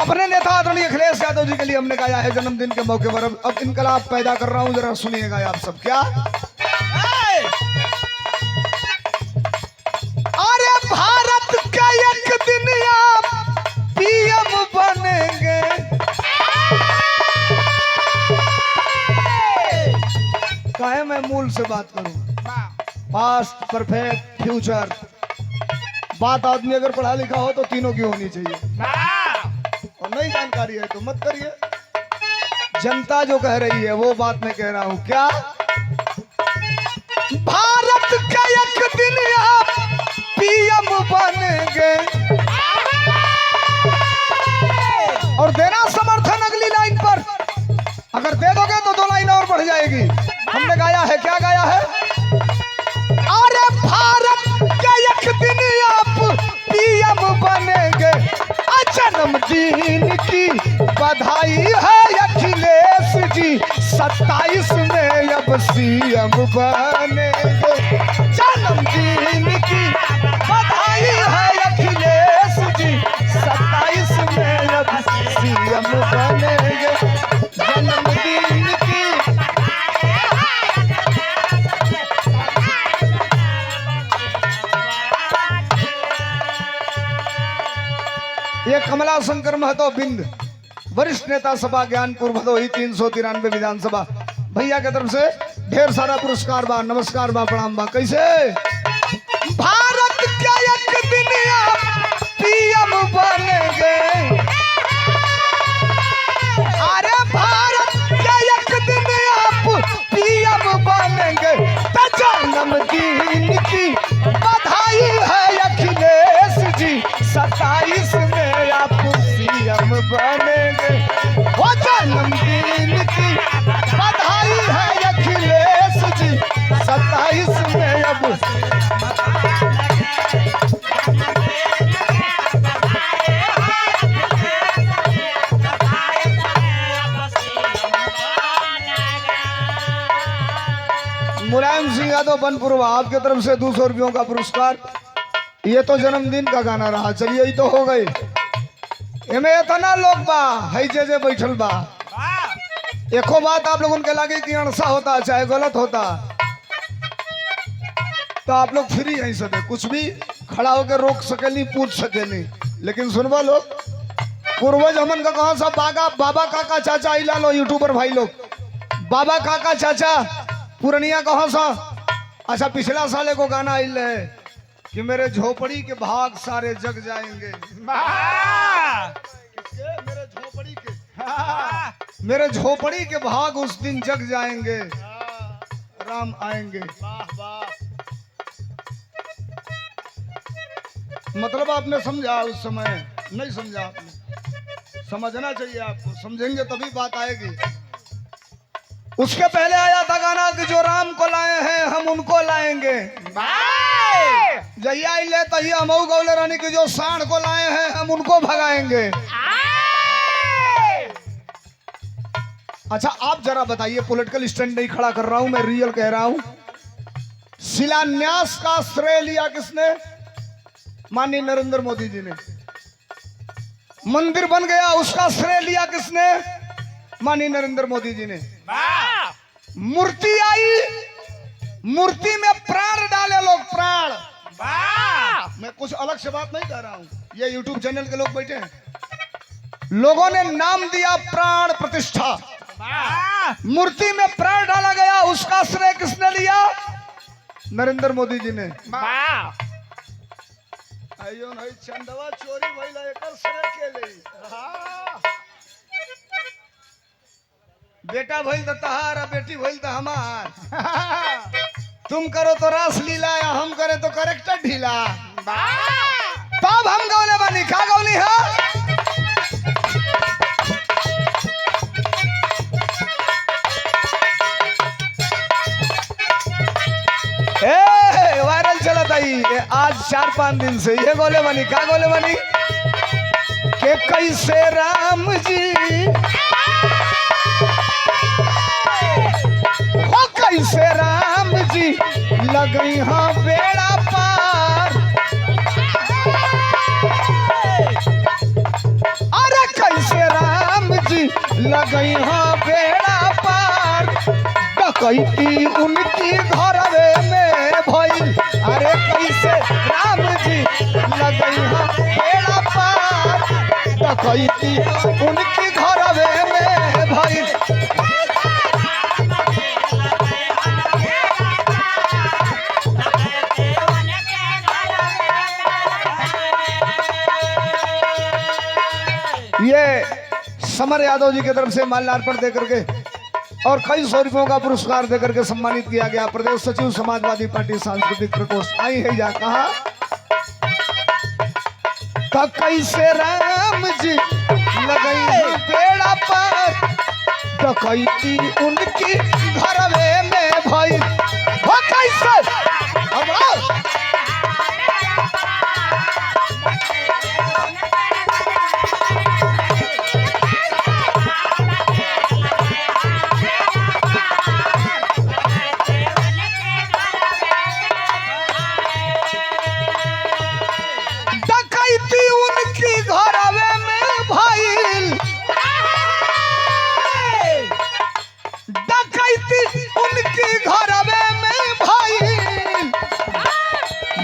अपने नेता आदरणीय अखिलेश यादव जी के लिए हमने गाया है जन्मदिन के मौके पर। अब इनकलाब पैदा कर रहा हूं, जरा सुनिएगा आप सब। क्या अरे भारत का एक दिन आप पीएम बनेंगे, काहे मैं मूल से बात करूं, पास्ट परफेक्ट फ्यूचर। बात आदमी अगर पढ़ा लिखा हो तो तीनों की होनी चाहिए, और नई जानकारी है तो मत करिए। जनता जो कह रही है वो बात मैं कह रहा हूं। क्या भारत का एक दिन आप पीएम बनेंगे, और देना समर्थन अगली लाइन पर। अगर दे दोगे तो 2 लाइन और बढ़ जाएगी। हमने गाया है, क्या गाया है? अरे भारत का एक दिन आप पीएम बनेंगे, जन्मदिन की बधाई है अखिलेश जी, 27 में अब सीएम बनेंगे। जन्मदिन की बधाई है अखिलेश जी, 27 में अब सीएम बनेंगे। जन्मदिन की ये कमला शंकर महतो बिंद, वरिष्ठ नेता सभा ज्ञानपुर भदोही 393 विधानसभा भैया के तरफ से ढेर सारा पुरस्कार बा, नमस्कार बा, प्रणाम बा। कैसे भारत का एक दिन आप पीएम बनेंगे, अरे भारत का एक दिन आप पीएम बनेंगे, जन्मदिन की बधाई है अखिलेश जी, 27 में आप सीएम बनेंगे। वो जन्मदिन की बधाई है अखिलेश जी, 27 में अब मुलायम सिंह यादव बनपुरवा आपके तरफ से 200 रुपयों का पुरस्कार। ये तो जन्मदिन का गाना रहा, चलिए ये तो हो गई। एमे इतना लोग बा है जे बैठल बा, एको बात आप लोगों के लागे कि अणसा होता चाहे गलत होता तो आप लोग फ्री नहीं सके, कुछ भी खड़ा होकर रोक सकेली, पूछ सकेली। लेकिन सुनवा लोग, पूर्वज हमन का कहा सब बाबा काका चाचा इला लो यूट्यूबर भाई लोग, बाबा काका चाचा पुरनिया कहा सा। अच्छा पिछला साल को गाना आइल है कि मेरे झोपड़ी के भाग सारे जग जाएंगे, मेरे झोपड़ी के भाग उस दिन जग जाएंगे, राम आएंगे। मतलब आपने समझा उस समय? नहीं समझा आपने, समझना चाहिए आपको, समझेंगे तभी बात आएगी। उसके पहले आया था गाना कि जो राम को लाए हैं हम उनको लाएंगे, जहिया ले तहिया हम गौले रानी की जो सांड को लाए हैं हम उनको भगाएंगे। अच्छा आप जरा बताइए, पॉलिटिकल स्टैंड नहीं खड़ा कर रहा हूं मैं, रियल कह रहा हूं। शिलान्यास का श्रेय लिया किसने? माननीय नरेंद्र मोदी जी ने। मंदिर बन गया उसका श्रेय लिया किसने? माननीय नरेंद्र मोदी जी ने। मूर्ति आई, मूर्ति में प्राण डाले लोग, प्राण। मैं कुछ अलग से बात नहीं कर रहा हूं, ये यूट्यूब चैनल के लोग बैठे हैं, लोगों ने नाम दिया प्राण प्रतिष्ठा। मूर्ति में प्राण डाला गया, उसका श्रेय किसने लिया? नरेंद्र मोदी जी ने। आइयो नहीं चंदवा चोरी भइला, एकर श्रेय के ले। बेटा भइल त तहार, बेटी भइल त हमार। तुम करो तो रास लीला, या हम करे तो करेक्टर ढीला। तब हम गौले बनी, का गौली है? वायरल चला था ये आज 4-5 दिन से, ये गोले बनी। का गोले बनी? के कैसे राम जी हो, कैसे राम जी लगई हाँ बेड़ा पार। अरे कैसे लगई हाँ बेड़ा पार डकैती उनकी घरवे में भइल। अरे कैसे राम जी लगई हाँ बेड़ा पार डकैती उनकी घरवे में भइल। ये समर यादव जी की तरफ से माल्यार्पण देकर के और कई सौ रुपयों का पुरस्कार देकर के सम्मानित किया गया प्रदेश सचिव समाजवादी पार्टी सांस्कृतिक प्रकोष्ठ। आई है या कहा कैसे राम जी लगई बेड़ा पार डकैती उनकी घरवे में भइल। हो कैसे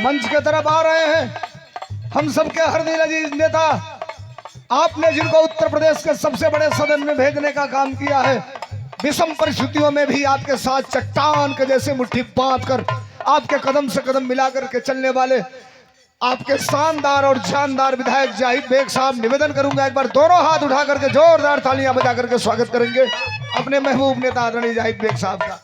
मंच के तरफ आ रहे हैं हम सबके हरदिल अजीज नेता, आपने जिनको उत्तर प्रदेश के सबसे बड़े सदन में भेजने का काम किया है, विषम परिस्थितियों में भी आपके साथ चट्टान के जैसे मुट्ठी बांध कर आपके कदम से कदम मिलाकर के चलने वाले आपके शानदार और जानदार विधायक जाहिद बेग साहब, निवेदन करूंगा एक बार दोनों हाथ उठा करके जोरदार तालियां बजा करके स्वागत करेंगे अपने महबूब नेता आदरणीय जाहिद बेग साहब का।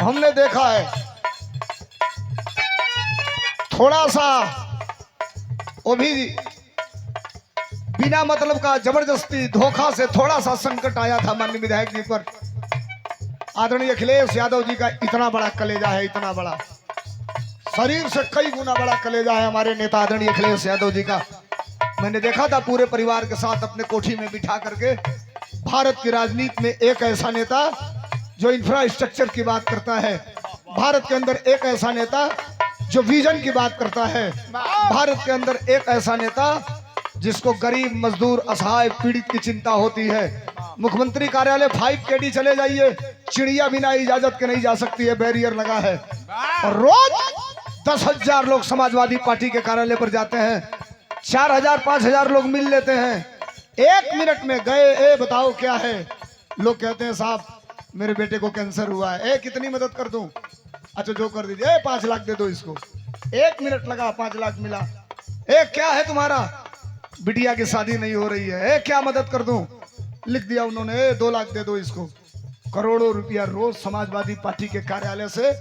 हमने देखा है थोड़ा सा वो भी बिना मतलब का जबरदस्ती धोखा से थोड़ा सा संकट आया था माननीय विधायक जी पर। आदरणीय अखिलेश यादव जी का इतना बड़ा कलेजा है, इतना बड़ा शरीर से कई गुना बड़ा कलेजा है हमारे नेता आदरणीय अखिलेश यादव जी का। मैंने देखा था पूरे परिवार के साथ अपने कोठी में बिठा करके भारत की राजनीति में एक ऐसा नेता जो इंफ्रास्ट्रक्चर की बात करता है, भारत के अंदर एक ऐसा नेता जो विजन की बात करता है, भारत के अंदर एक ऐसा नेता जिसको गरीब मजदूर असहाय पीड़ित की चिंता होती है। मुख्यमंत्री कार्यालय 5 KD चले जाइए, चिड़िया बिना इजाजत के नहीं जा सकती है, बैरियर लगा है। और रोज 10,000 लोग समाजवादी पार्टी के कार्यालय पर जाते हैं, 4,000-5,000 लोग मिल लेते हैं। 1 मिनट में गए, बताओ क्या है, लोग कहते हैं साहब मेरे बेटे को कैंसर हुआ है, कितनी मदद कर दूं? अच्छा जो कर दीजिए, 5 लाख दे दो इसको। 1 मिनट लगा, 5 लाख मिला। क्या है तुम्हारा? बिटिया की शादी नहीं हो रही है, क्या मदद कर दूं? लिख दिया उन्होंने, 2 लाख दे दो इसको। करोड़ों रुपया रोज समाजवादी पार्टी के कार्यालय से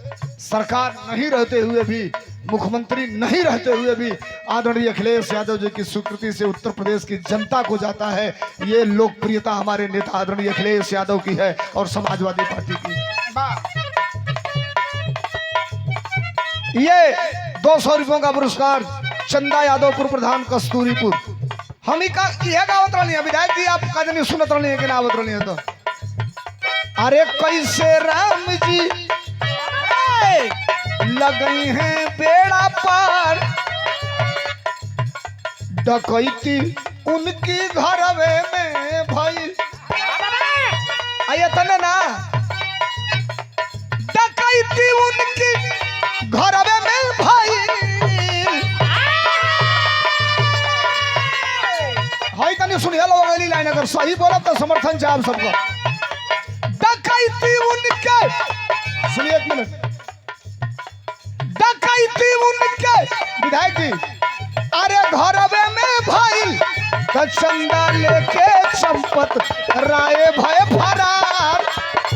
सरकार नहीं रहते हुए भी, मुख्यमंत्री नहीं रहते हुए भी आदरणीय अखिलेश यादव जी की स्वीकृति से उत्तर प्रदेश की जनता को जाता है। ये लोकप्रियता हमारे नेता आदरणीय अखिलेश यादव की है और समाजवादी पार्टी की। ये 200 रुपयों का पुरस्कार चंदा यादवपुर प्रधान कस्तूरीपुर। हम ही का यह गावत रही है विधायक जी, आप का नहीं सुनत रही है कि ना आवत रही है तो। अरे कैसे राम जी लगई हैं बेड़ा पार डकैती उनकी घरवे में भइल। आइए तने ना, डकैती उनकी घरवे में भइल। हाई तनी सुनिए लोग अगली लाइन, अगर सही बोला तो समर्थन चाहिए आप सबको। डकैती उनके, सुनिए 1 मिनट, डकैती उनके विधायक जी अरे घरवे में भइल, चंदा लेके संपत राय भय फरार।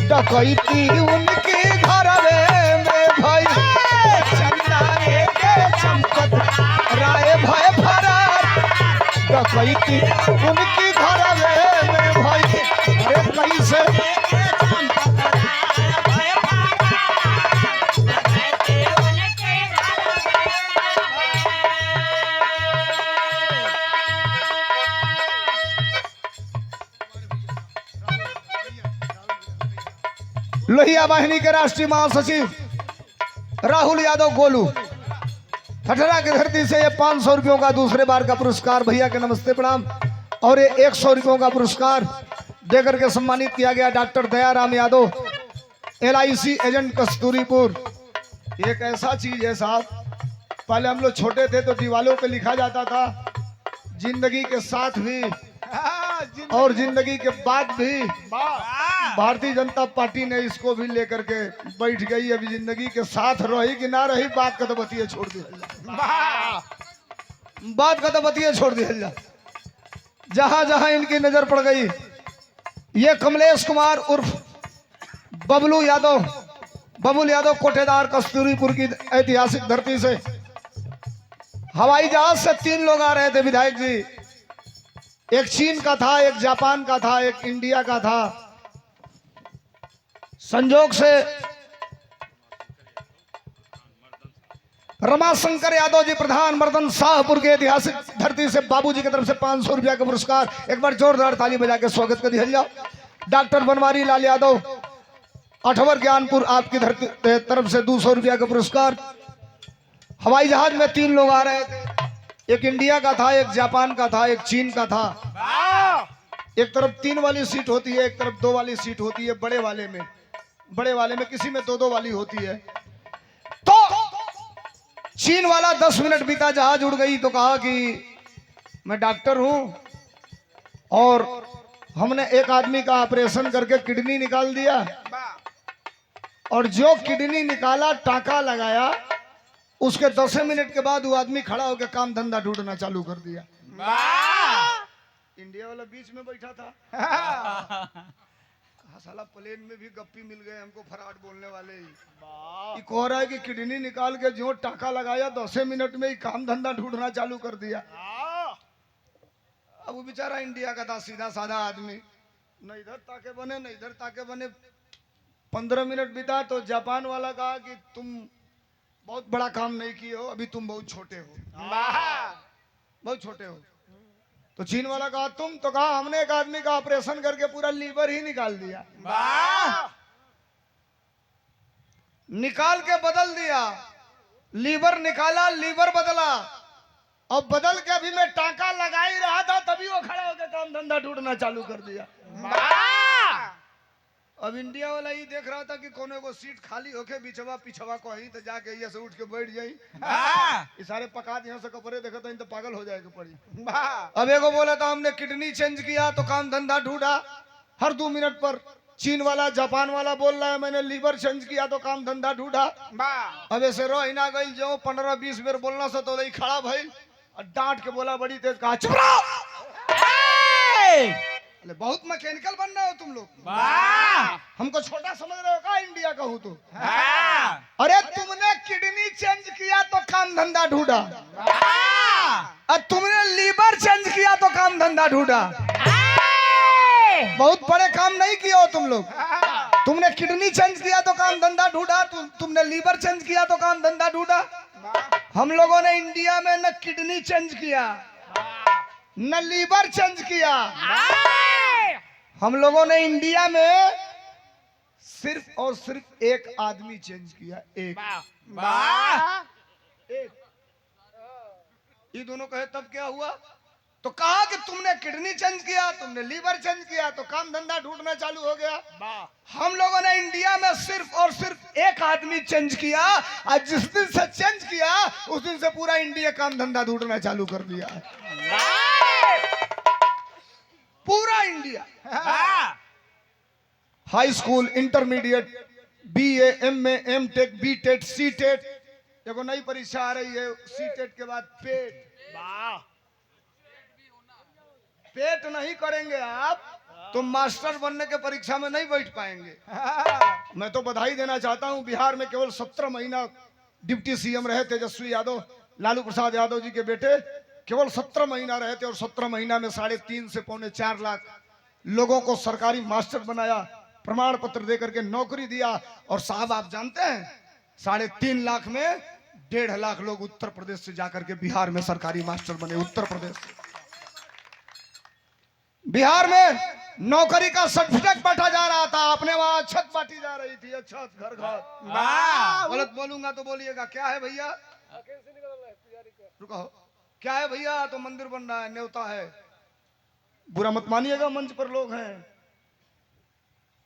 डकैती उनकी घरवे में भइल, चंदा लेके संपत राय भय फरार। डकैती उनकी घरवे में भइल। अरे कैसे लोहिया वाहिनी के राष्ट्रीय महासचिव राहुल यादव गोलू ठठरा की धरती से ये 500 रुपयों का दूसरे बार का पुरस्कार भैया के नमस्ते प्रणाम। और ये 100 रुपयों का पुरस्कार देकर के सम्मानित किया गया doctor Dayaram Yadav LIC agent Kasturipur. एक ऐसा चीज है साहब, पहले हम लोग छोटे थे तो दीवालों पे लिखा जाता था जिंदगी के साथ भी और जिंदगी के बाद भी। भारतीय जनता पार्टी ने इसको भी लेकर के बैठ गई। अभी जिंदगी के साथ रही कि ना रही बात का तो बतिया छोड़ दिया, बात का तो बतिया छोड़ दिया। जहां जहां इनकी नजर पड़ गई, ये कमलेश कुमार उर्फ बबलू यादव कोटेदार कस्तूरीपुर की ऐतिहासिक धरती से हवाई जहाज से 3 लोग आ रहे थे विधायक जी। एक चीन का था, एक जापान का था, एक इंडिया का था। संजोग से रमाशंकर यादव जी प्रधान मर्दन शाहपुर के ऐतिहासिक धरती से बाबूजी की तरफ से 500 रुपया का पुरस्कार। एक बार जोरदार ताली बजा के स्वागत कर दिया जाओ। डॉक्टर बनवारी लाल यादव अठवर ज्ञानपुर आपकी धरती तरफ से 200 रुपया का पुरस्कार। हवाई जहाज में 3 लोग आ रहे थे, एक इंडिया का था, एक जापान का था, एक चीन का था। एक तरफ 3 वाली सीट होती है, एक तरफ 2 वाली सीट होती है। बड़े वाले में किसी में 2-2 वाली होती है। तो चीन वाला 10 मिनट बीता, जहाज उड़ गई तो कहा कि मैं डॉक्टर हूं और हमने एक आदमी का ऑपरेशन करके किडनी निकाल दिया, और जो किडनी निकाला टाका लगाया, उसके 10 मिनट के बाद वो आदमी खड़ा होकर काम धंधा ढूंढना चालू कर दिया। इंडिया वाला बीच में बैठा था। साला प्लेन में भी गप्पी मिल गए हमको, फराड बोलने वाले ही। कह रहा है कि किडनी निकाल के जो टाका लगाया 10 मिनट में ही काम धंधा ढूंढना चालू कर दिया। अब वो बेचारा इंडिया का था, सीधा साधा आदमी, न इधर ताके बने न इधर ताके बने। 15 मिनट बीता तो जापान वाला कहा कि तुम बहुत बड़ा काम नहीं किए हो, अभी तुम बहुत छोटे हो, बहुत छोटे हो। तो चीन वाला कहा तुम, तो कहा हमने एक आदमी का ऑपरेशन करके पूरा लीवर ही निकाल दिया। निकाल के बदल दिया, लीवर निकाला, लीवर बदला, और बदल के अभी मैं टाका लगा ही रहा था तभी वो खड़ा होकर काम धंधा ढूंढना चालू कर दिया। अब इंडिया वाला ही देख रहा था कि कोने को सीट खाली होके बिचवा पिछवा को ही तो जाके ये से उठ के बैठ जाई। सारे पका यहाँ से कपड़े देखा तो पागल हो जाएगा पड़ी। अब एगो बोला था हमने किडनी चेंज किया तो काम धंधा ढूंढा। हर 2 मिनट पर चीन वाला जापान वाला बोल रहा है मैंने लीवर चेंज किया तो काम धंधा ढूंढा। अब ऐसे रो ना गई जो 15-20 बेर बोलना से तो खड़ा भाई और डांट के बोला बड़ी तेज, कहा चुप रहो, बहुत मैकेनिकल बन रहे हो तुम लोग, हमको छोटा समझ रहे हो का इंडिया का हूं तो। अरे तुमने किडनी चेंज किया तो काम धंधा ढूंढा, और तुमने लीवर चेंज किया तो काम धंधा ढूंढा। बहुत बड़े काम नहीं किए हो तुम लोग। तुमने किडनी चेंज किया तो काम धंधा ढूंढा, तुमने लीवर चेंज किया तो काम धंधा ढूंढा। हम लोगों ने इंडिया में न किडनी चेंज किया न लीवर चेंज किया। हम लोगों ने इंडिया में सिर्फ और सिर्फ एक आदमी चेंज किया, एक। ये दोनों कहे तब क्या हुआ, तो कहा कि तुमने किडनी चेंज किया, तुमने लीवर चेंज किया तो काम धंधा ढूंढना चालू हो गया। हम लोगों ने इंडिया में सिर्फ और सिर्फ एक आदमी चेंज किया, और जिस दिन से चेंज किया उस दिन से पूरा इंडिया काम धंधा ढूंढना चालू कर दिया। पूरा India. High school, intermediate, BA, MA, MTech, BTET, CTET, देखो नई परीक्षा आ रही है, CTET के बाद पेट। पेट नहीं करेंगे आप तो मास्टर बनने के परीक्षा में नहीं बैठ पाएंगे। मैं तो बधाई देना चाहता हूं, बिहार में केवल 17 महीना डिप्टी CM रहे तेजस्वी यादव, लालू प्रसाद यादव जी के बेटे, केवल 17 महीना रहे थे और 17 महीना में 3.5 से पौने 4 लाख लोगों को सरकारी मास्टर बनाया, प्रमाण पत्र देकर के नौकरी दिया। और साहब आप जानते हैं 3.5 लाख में 1.5 लाख लोग उत्तर प्रदेश से जाकर के बिहार में सरकारी मास्टर बने। उत्तर प्रदेश से बिहार में नौकरी का सर्टिफिकेट बांटा जा रहा था, आपने वहां छत बांटी जा रही थी, छत घर घर। गलत बोलूंगा तो बोलिएगा। क्या है भैया, रुको, क्या है भैया? तो मंदिर बन रहा है, न्योता है, बुरा मत मानिएगा, मंच पर लोग हैं।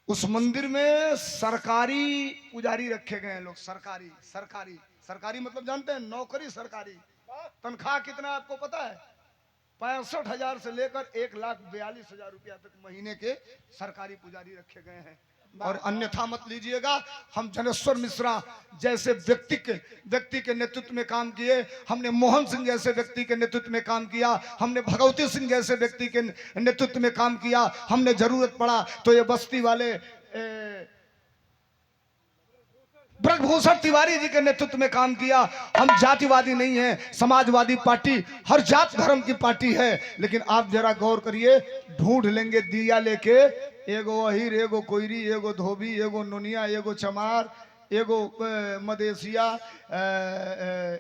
उस मंदिर में सरकारी पुजारी रखे गए हैं लोग। सरकारी सरकारी सरकारी मतलब जानते हैं? नौकरी सरकारी। तनख्वाह कितना आपको पता है? 65,000 से लेकर 1,42,000 रुपया तक महीने के सरकारी पुजारी रखे गए हैं। और अन्यथा मत लीजिएगा, हम जनेश्वर मिश्रा जैसे व्यक्ति के नेतृत्व में काम किए, हमने मोहन सिंह जैसे व्यक्ति के नेतृत्व में काम किया, हमने भगवती सिंह जैसे व्यक्ति के नेतृत्व में काम किया, हमने जरूरत पड़ा तो ये बस्ती वाले ब्रजभूषण तिवारी जी के नेतृत्व में काम किया। हम जातिवादी नहीं हैं, समाजवादी पार्टी हर जात धर्म की पार्टी है। लेकिन आप जरा गौर करिए, ढूंढ लेंगे दिया लेके, एगो अहिर, एगो कोयरी, एगो धोबी, एगो नोनिया, एगो चमार, एगो मदेशिया,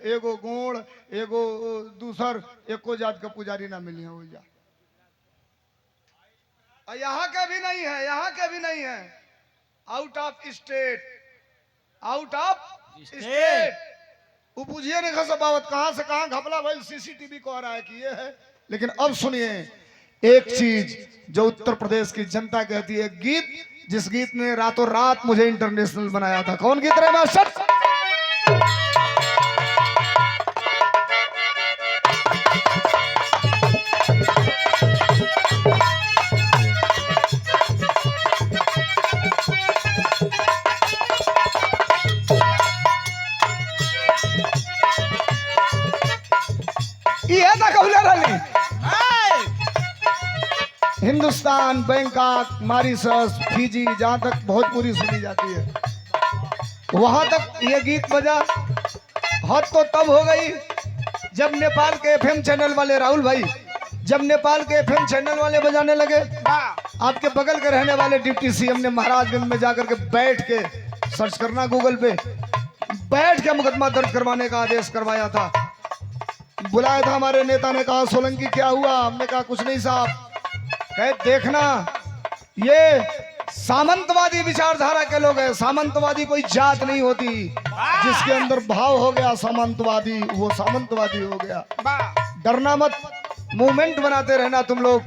एगो गोड़, एगो दूसर, एको जात का पुजारी ना मिली है। यहाँ के भी नहीं है, यहाँ के भी नहीं है, out of estate, out of estate. वो पूछिए नहीं खसबावत कहां से कहां घपला भाई, सीसीटीवी को आ रहा है कि ये है। लेकिन अब सुनिए एक चीज जो उत्तर प्रदेश की जनता कहती है, गीत जिस गीत ने रातों रात मुझे इंटरनेशनल बनाया था। कौन गीत रहे master? Hindustan, Bangkok, Mauritius, Fiji, जहां तक भोजपुरी सुनी जाती है वहां तक ये गीत बजा। हद तो तब हो गई जब नेपाल के एफएम चैनल वाले, राहुल भाई, जब नेपाल के एफएम चैनल वाले बजाने लगे। आपके बगल के रहने वाले डिप्टी सीएम ने महाराजगंज में जाकर के बैठ के, सर्च करना गूगल पे, बैठ के मुकदमा दर्ज करवाने का आदेश करवाया था। बुलाया था हमारे नेता ने, कहा सोलंकी क्या हुआ? हमने कहा कुछ नहीं साहब। कहे देखना, ये सामंतवादी विचारधारा के लोग हैं। सामंतवादी कोई जात नहीं होती, जिसके अंदर भाव हो गया सामंतवादी, वो सामंतवादी हो गया। डरना मत, मूवमेंट बनाते रहना तुम लोग।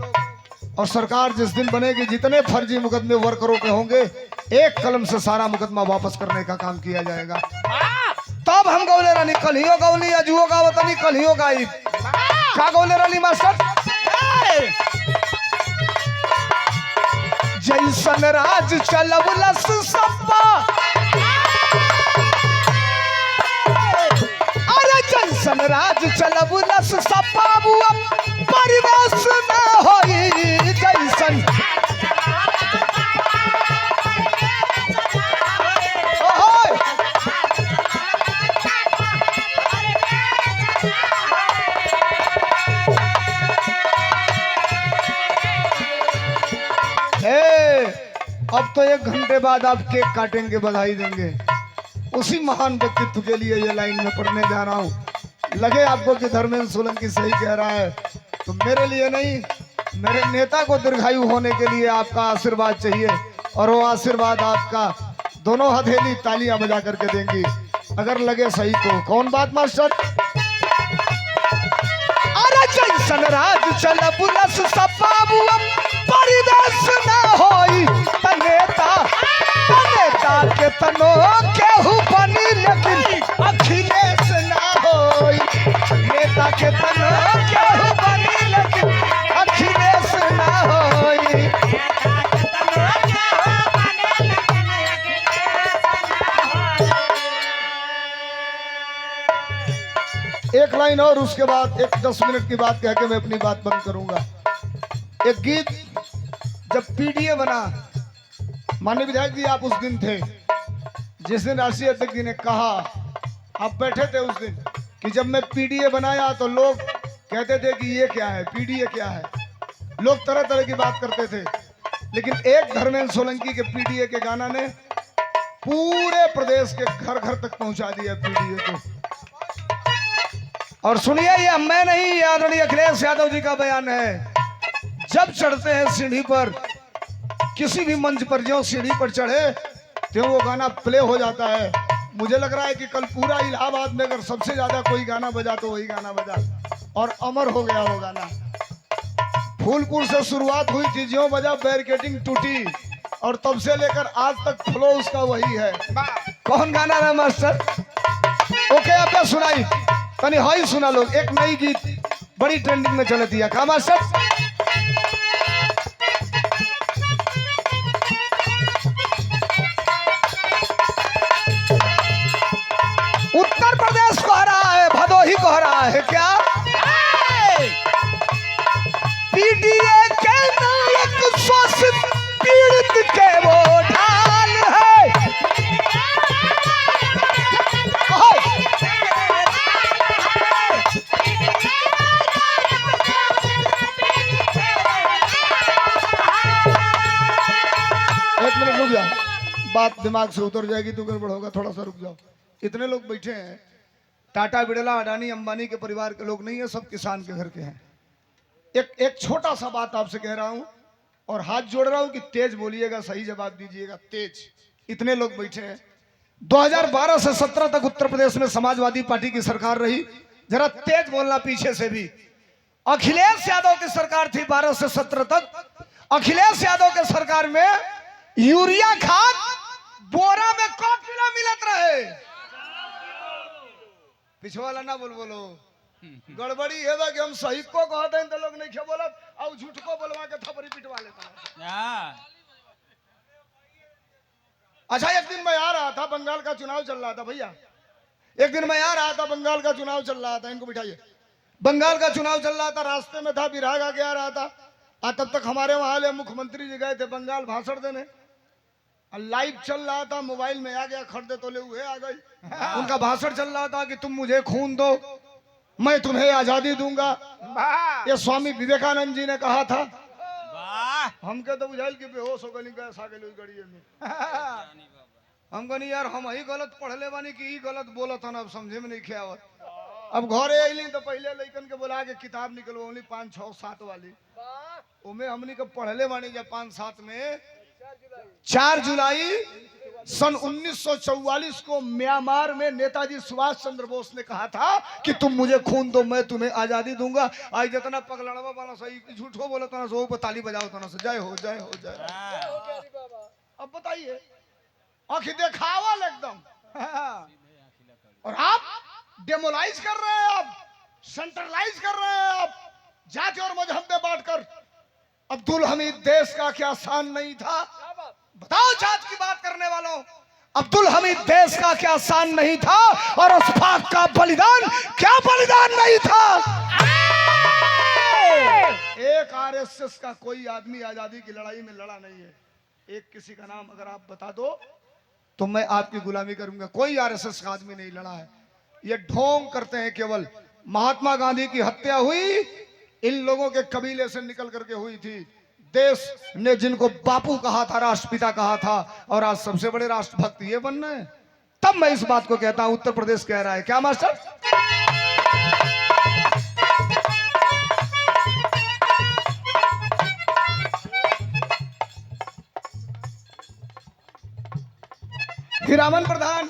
और सरकार जिस दिन बनेगी, जितने फर्जी मुकदमे वर्करों के होंगे, एक कलम से सारा मुकदमा वापस करने का काम किया जाएगा। तब हम गौले रानी कलियों गौली, अजुओं का वतनी कलियों का ईद। क्या गौले रानी मास्टर? जैसन राज चलवलस सपा, अरे जैसन राज चलवलस सपा, परिवेश न होई जैसन। अब तो 1 घंटे बाद आप केक काटेंगे, बधाई देंगे। उसी महान व्यक्तित्व के लिए ये लाइन में पढ़ने जा रहा हूँ। लगे आपको कि धर्मेंद्र सोलंकी सही कह रहा है, तो मेरे लिए नहीं, मेरे नेता को दीर्घायु होने के लिए आपका आशीर्वाद चाहिए। और वो आशीर्वाद आपका दोनों हथेली तालियां बजा करके देंगी अगर लगे सही तो। कौन बात मास्टर? अरे जैसन राज चलबुलस सपाबुआ, परिवेश न होई नेता के तनो केहू बनी, लेकिन अखिलेश ना होई। नेता के तनो केहू बनी, लेकिन अखिलेश ना होई। एक लाइन और, उसके बाद एक 10 मिनट की बात कह के मैं अपनी बात बंद करूंगा। एक गीत जब पीडीए बना, माननीय विधायक जी आप उस दिन थे जिस दिन राष्ट्रीय अध्यक्ष जी ने कहा, आप बैठे थे उस दिन, कि जब मैं पीडीए बनाया तो लोग कहते थे कि ये क्या है, पीडीए क्या है। लोग तरह तरह की बात करते थे, लेकिन एक धर्मेंद्र सोलंकी के पीडीए के गाना ने पूरे प्रदेश के घर घर तक पहुंचा दिया पीडीए को। और सुनिए, ये मैं नहीं, आदरणीय अखिलेश यादव जी का बयान है। जब चढ़ते हैं सीढ़ी पर किसी भी मंच पर जो सीढ़ी पर चढ़े तो वो गाना प्ले हो जाता है। मुझे लग रहा है कि कल पूरा इलाहाबाद में अगर सबसे ज्यादा कोई गाना बजा तो वही गाना बजा और अमर हो गया वो गाना। फूलपुर से शुरुआत हुई थी, ज्यों बजा बैरिकेडिंग टूटी और तब से लेकर आज तक फ्लो उसका वही है। कौन गाना है मास्टर? ओके अब सुनाई तनी हाई सुना लोग। एक नई गीत बड़ी ट्रेंडिंग में चलती है का मास्टर? उत्तर प्रदेश को हरा है, भदोही को हरा है क्या? पीडीए के नायक शोषित पीड़ित के वो ढाल है। एक मिनट रुक जाओ, बात दिमाग से उतर जाएगी तो गड़बड़ होगा, थोड़ा सा रुक जाओ। इतने लोग बैठे हैं, टाटा बिड़ला अडानी अंबानी के परिवार के लोग नहीं है, सब किसान के घर के हैं। एक छोटा सा बात आपसे कह रहा हूं और हाथ जोड़ रहा हूं कि तेज बोलिएगा, सही जवाब दीजिएगा, तेज। इतने लोग बैठे हैं। 2012 से 17 तक उत्तर प्रदेश में समाजवादी पार्टी की सरकार रही। जरा तेज बोलना पीछे से भी। अखिलेश यादव की सरकार थी 12 से 17 तक। अखिलेश यादव के सरकार में यूरिया खाद बोरा में कौ किलो मिलत रहे। पिछवाला ना बोलो गड़बड़ी है कि हम सही को कहते हैं तो लोग नहीं क्यों बोलत और झूठ को बोलवा के थपड़ी पिटवा लेता है। अच्छा एक दिन मैं आ रहा था, बंगाल का चुनाव चल रहा था भैया। एक दिन मैं आ रहा था, बंगाल का चुनाव चल रहा था। इनको बिठाइए। बंगाल का चुनाव चल रहा था, रास्ते में था, विराग आगे आ रहा था। तब तक हमारे वहां मुख्यमंत्री जी गए थे बंगाल भाषण देने। लाइव चल रहा था, मोबाइल में आ गया, खरीदे तो ले हुए आ गई। उनका भाषण चल रहा था कि तुम मुझे खून दो मैं तुम्हें आजादी दूंगा। ये स्वामी विवेकानंद जी ने कहा था। हमके तो बुझाइल कि बेहोश हो गई गड़िए में। हमको नहीं यार, हम ही गलत पढ़ले बानी कि गलत बोलत हन, अब समझे में नहीं ख्यावत। अब घरे अली तो पहले लइकन के बोला के किताब निकलवाली 5, 6, 7 वाली। उमे हमनी के पढ़ले बानी जब 5, 7 में 4 जुलाई सन 1944 को म्यांमार में नेताजी सुभाष चंद्र बोस ने कहा था कि तुम मुझे खून दो मैं तुम्हें आजादी दूंगा। आज जितना पगलड़वा वाला सही झूठो बोला था सो पे ताली बजाओ था से जय हो जय हो जय। अब बताइए, आंखें देखावल एकदम। और आप डेमोलाइज कर रहे हैं, आप सेंट्रलाइज कर रहे हैं, आप जाति और मजहब में बांटकर। अब्दुल हमीद देश का क्या शान नहीं था? बताओ जात की बात करने वालों, अब्दुल हमीद देश का क्या शान नहीं था? और अशफाक का बलिदान क्या बलिदान नहीं था? एक आरएसएस का कोई आदमी आजादी की लड़ाई में लड़ा नहीं है। एक किसी का नाम अगर आप बता दो तो मैं आपकी गुलामी करूंगा। कोई आरएसएस का आदमी नहीं लड़ा है। ये ढोंग करते हैं केवल। महात्मा गांधी की हत्या हुई इन लोगों के कबीले से निकल करके हुई थी। देश ने जिनको बापू कहा था, राष्ट्रपिता कहा था, और आज सबसे बड़े राष्ट्रभक्त ये बन रहे हैं। तब मैं इस बात को कहता हूं उत्तर प्रदेश कह रहा है क्या मास्टर? हीरामन प्रधान,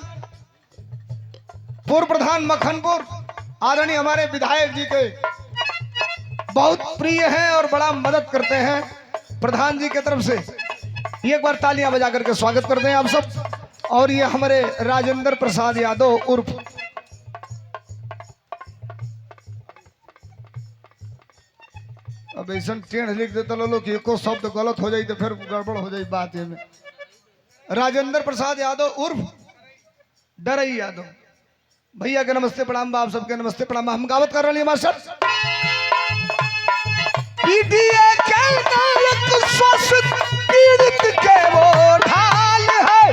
पूर्व प्रधान मक्खनपुर आदरणीय हमारे विधायक जी के बहुत प्रिय हैं और बड़ा मदद करते हैं प्रधान जी की तरफ से। एक बार तालियां बजा करके स्वागत करते हैं आप सब। और ये हमारे राजेंद्र प्रसाद यादव उर्फ अब ऐसा टेढ़ लिख देते लोग कि एको शब्द गलत हो जाए तो फिर गड़बड़ हो जाए बात। ये में राजेंद्र प्रसाद यादव उर्फ डरई यादव भैया के नमस्ते प्रणाम, बाप सबके नमस्ते प्रणाम। हम गावत कर रहे हैं मास्टर। पीडीए के नायक शोषित पीड़ित के वो ढाल है।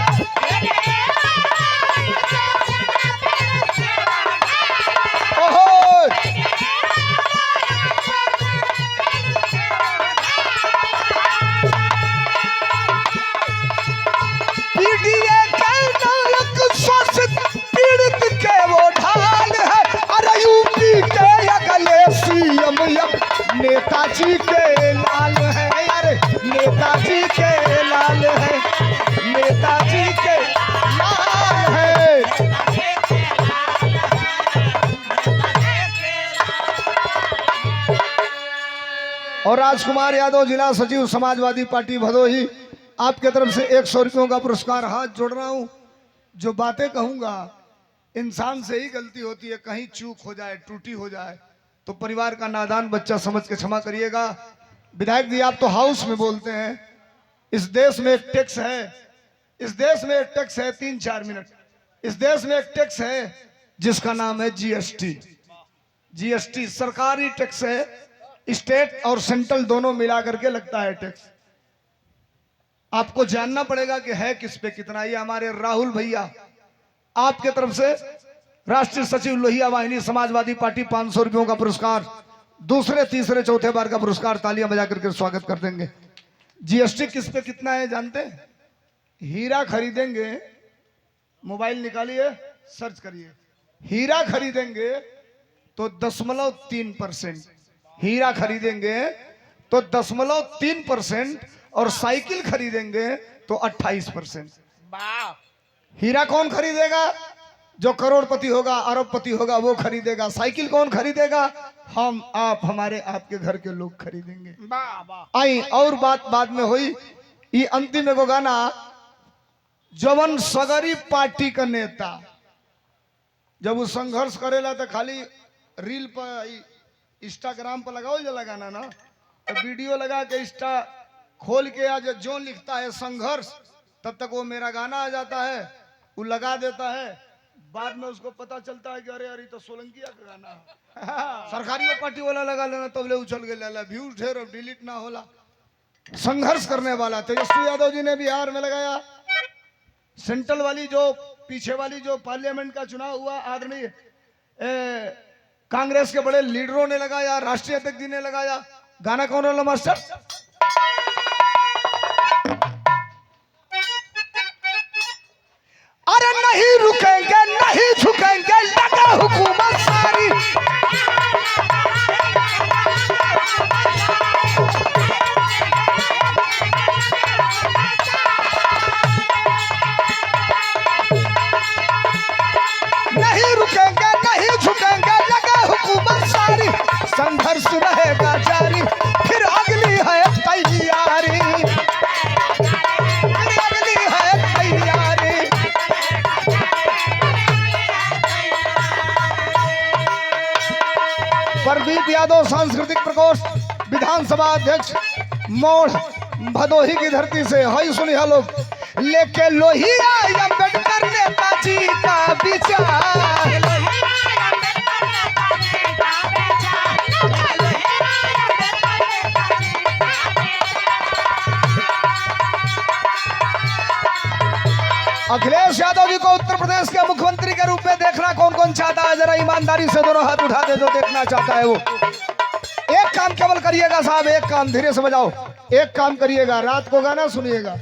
ओहो पीडीए के नायक शोषित पीड़ित के वो ढाल है। अरे यूपी के अगले सीएम नेताजी के लाल है। अरे नेताजी के राजकुमार यादव, जिला सचिव समाजवादी पार्टी भदोही, आपके तरफ से 100 रुपयों का पुरस्कार। हाथ जोड़ रहा हूं। जो बातें कहूंगा, इंसान से ही गलती होती है, कहीं चूक हो जाए, त्रुटि हो जाए तो परिवार का नादान बच्चा समझ के क्षमा करिएगा। विधायक जी, आप तो हाउस में बोलते हैं। इस देश में एक टैक्स है, इस देश में एक टैक्स है, 3-4 मिनट। इस देश में एक टैक्स है जिसका नाम है जीएसटी। जीएसटी सरकारी टैक्स है, स्टेट और सेंट्रल दोनों मिला करके लगता है टैक्स। आपको जानना पड़ेगा कि है किस पे कितना। ये हमारे राहुल भैया, आपके तरफ से राष्ट्रीय सचिव लोहिया वाहिनी समाजवादी पार्टी 500 रुपयों का पुरस्कार। दूसरे तीसरे चौथे बार का पुरस्कार तालियां बजा करके स्वागत कर देंगे। जीएसटी किस पे कितना है जानते हैं? हीरा खरीदेंगे, मोबाइल निकालिए, सर्च करिए, हीरा खरीदेंगे तो 0.3%, हीरा खरीदेंगे तो 0.3%, और साइकिल खरीदेंगे तो 28%। हीरा कौन खरीदेगा? जो करोड़पति होगा, अरबपति होगा, वो खरीदेगा। साइकिल कौन खरीदेगा? हम, आप, हमारे आपके घर के लोग खरीदेंगे। आई और बात बाद में हुई। ये अंतिम एगो गाना, जवन सगरी पार्टी का नेता जब वो संघर्ष करेला तो खाली रील पर, इंस्टाग्राम पर लगाओ जो लगाना ना, तो वीडियो लगा के इंस्टा खोल के आज जो लिखता है संघर्ष, तब तक वो मेरा गाना आ जाता है, वो लगा देता है। बाद में उसको पता चलता है कि अरे अरे तो सोलंकिया का गाना है। सरकारी पार्टी वाला लगा लेना, तब ले उछल के ले व्यूज ढेर, और डिलीट ना होला। संघर्ष करने वाला तेजस्वी यादव जी ने बिहार में लगाया। सेंट्रल वाली जो पीछे वाली जो पार्लियामेंट का चुनाव हुआ, आदरणीय कांग्रेस के बड़े लीडरों ने लगाया, राष्ट्रीय अध्यक्ष जी ने लगाया। गाना कौन वाला मास्टर? अरे नहीं रुकेंगे, नहीं झुकेंगे, लगा हुकूमत सारी। नहीं रुकेंगे, नहीं झुकेंगे, लगा हुकूमत सारी। संघर्ष रहेगा जारी, फिर अगली है तैयारी, फिर अगली है तैयारी। प्रदीप यादव, सांस्कृतिक प्रकोष्ठ, विधानसभा अध्यक्ष, मोड़, भदोही की धरती से। हाई सुनिए लोग, लेके लोहिया अम्बेडकर नेताजी का विचार। अखिलेश यादव जी को उत्तर प्रदेश के मुख्यमंत्री के रूप में देखना कौन कौन चाहता है? जरा ईमानदारी से दोनों हाथ उठा दे जो देखना चाहता है वो। एक काम केवल करिएगा साहब, एक काम, धीरे से बजाओ। एक काम करिएगा, रात को गाना सुनिएगा।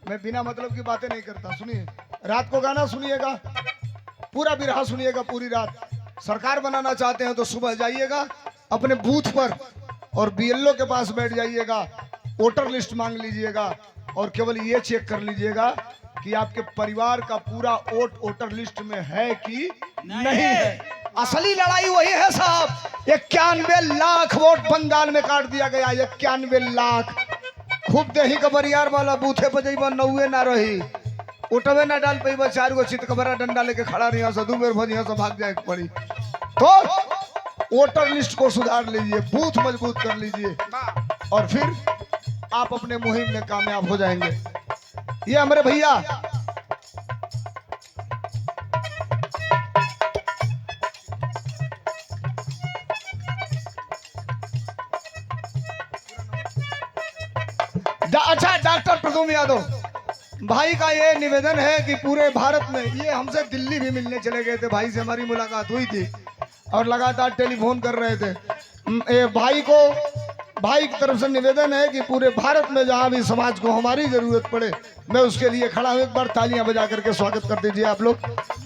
मैं बिना मतलब की बातें नहीं करता, सुनिए। रात को गाना सुनिएगा, पूरा बिरहा सुनिएगा पूरी रात। सरकार बनाना चाहते हैं तो सुबह जाइएगा अपने बूथ पर और बीएलओ के पास बैठ जाइएगा, वोटर लिस्ट मांग लीजिएगा और केवल ये चेक कर लीजिएगा कि आपके परिवार का पूरा वोट वोटर लिस्ट में है कि नहीं है। असली लड़ाई वही है साहब। 91 लाख वोट बंगाल में काट दिया गया, 91 लाख। खूब देही कबरियार वाला बूथे पर जइबा 90 ना रही, उठवे ना डाल पे 4 गो चितकबरा डंडा लेके खड़ा रही, से 2 बेर भजिया से भाग जाए पड़ी। तो वोटर लिस्ट को सुधार लीजिए, बूथ मजबूत कर लीजिए और फिर आप अपने मुहिम में कामयाब हो जाएंगे। ये हमारे भैया अच्छा डॉक्टर प्रदुम यादव भाई का ये निवेदन है कि पूरे भारत में, ये हमसे दिल्ली भी मिलने चले गए थे, भाई से हमारी मुलाकात हुई थी और लगातार टेलीफोन कर रहे थे। भाई की तरफ से निवेदन है कि पूरे भारत में जहां भी समाज को हमारी जरूरत पड़े, मैं उसके लिए खड़ा हूं। एक बार तालियां बजा करके स्वागत कर दीजिए आप लोग।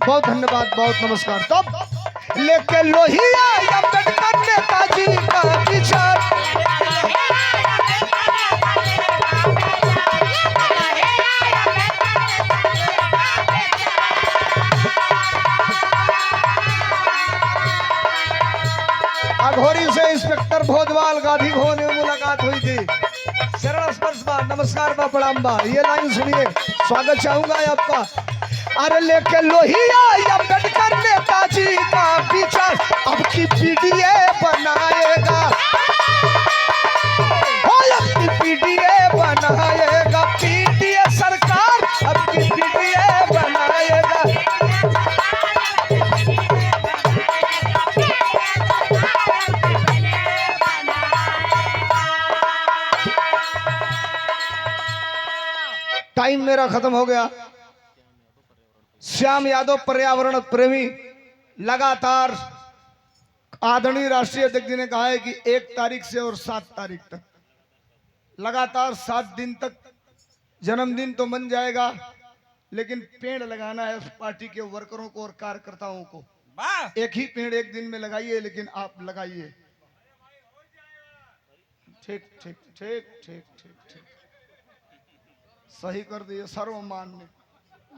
बहुत धन्यवाद, बहुत नमस्कार। तब लेके लोहिया अम्बेडकर नेताजी का विचार, अघोरी से इंस्पेक्टर पर भोजवाल गाधी होने में मुलाकात हुई थी। शरण स्पर्श बा, नमस्कार बा, प्रणाम बा। ये लाइन सुनिए, स्वागत चाहूंगा आपका। अरे लेके लोहिया अम्बेडकर नेताजी का पीछा अब की पीडीए बनाएगा, अब की पीडीए बनाएगा, पीडीए सरकार अब की पीडीए बनाएगा। टाइम मेरा खत्म हो गया। श्याम यादव पर्यावरण प्रेमी लगातार आदरणीय राष्ट्रीय अध्यक्ष जी ने कहा है कि 1 तारीख से और 7 तारीख तक लगातार 7 दिन तक जन्मदिन तो बन जाएगा, लेकिन पेड़ लगाना है उस पार्टी के वर्करों को और कार्यकर्ताओं को। एक ही पेड़ एक दिन में लगाइए, लेकिन आप लगाइए। ठीक ठीक ठीक ठीक ठीक ठीक, सही कर दिए, सर्वमान्य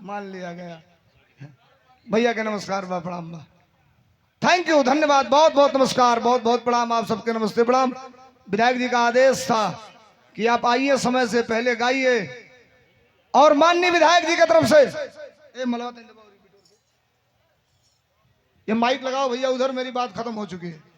मान लिया गया। भैया के नमस्कार बा, प्रणाम बा, थैंक यू, धन्यवाद, बहुत बहुत नमस्कार, बहुत बहुत प्रणाम, आप सबके नमस्ते प्रणाम। विधायक जी का आदेश था कि आप आइए, समय से पहले गाइए, और माननीय विधायक जी की तरफ से ये माइक लगाओ भैया, उधर मेरी बात खत्म हो चुकी है।